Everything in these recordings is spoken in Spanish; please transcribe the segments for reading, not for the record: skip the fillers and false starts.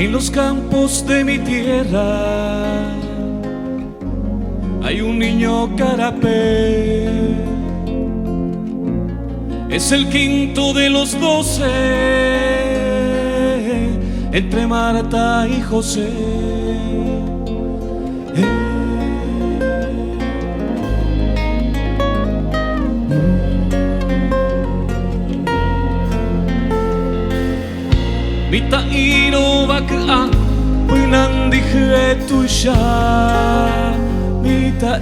En los campos de mi tierra hay un niño carapé. Es el quinto de los 12 entre Marta y José. Mita iro baka penandi hetusha mita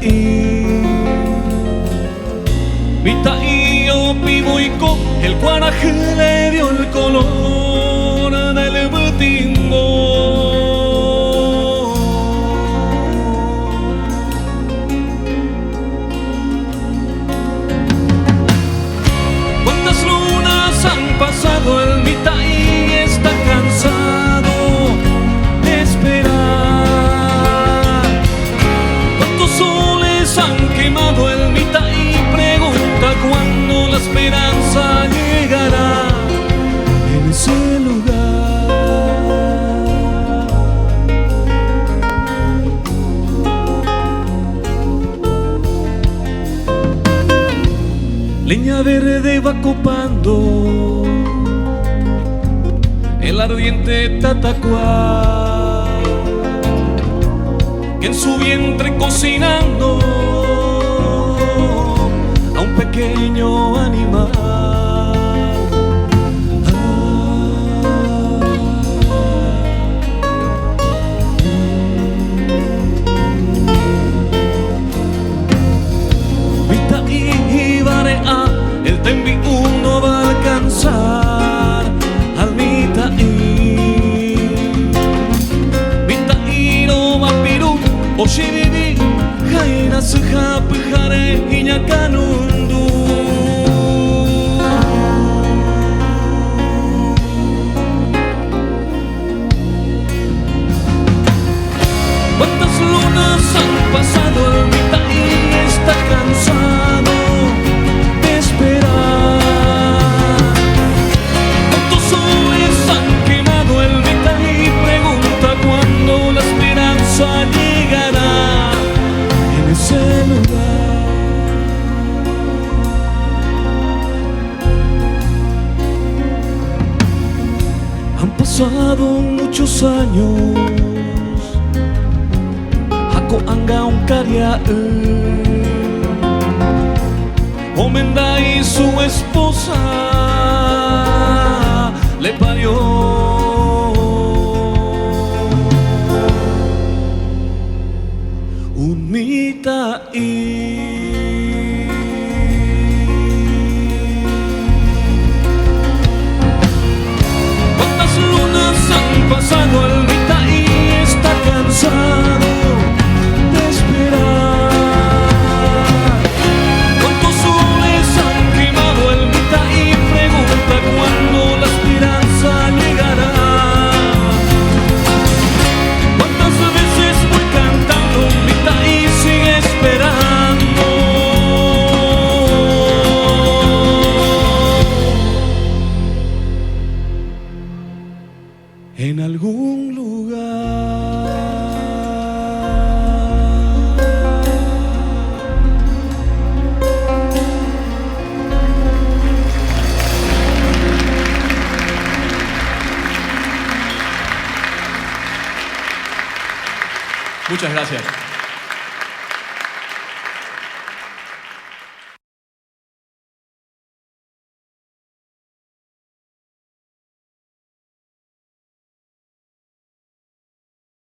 io pivoico el guaraje le dio el color del butingo. Cuántas lunas han pasado el mita está cansado de esperar. ¿Cuántos soles han quemado el mitad? Y pregunta cuándo la esperanza llegará en ese lugar. Leña verde va copando el ardiente tatacuá, que en su vientre cocinando a un pequeño animal. Vita y barea, el tembi uno va a alcanzar al mita iro mapiru oshiribi jaina suja pujare iñakanundu. Cuántas lunas han pasado el mita y está cansado de esperar. Cuántos soles han quemado el mita y pregunta cuándo la esperanza llegará en ese lugar. Han pasado muchos años, Hako anga un caria Omenda y su esposa le parió un mita y cuántas lunas han pasado el mita y está cansado de esperar. Cuántos soles han quemado el mita y pregunta cuándo la esperanza llegará. Cuántas veces voy cantando mita y sigue esperando. En algún lugar. Muchas gracias.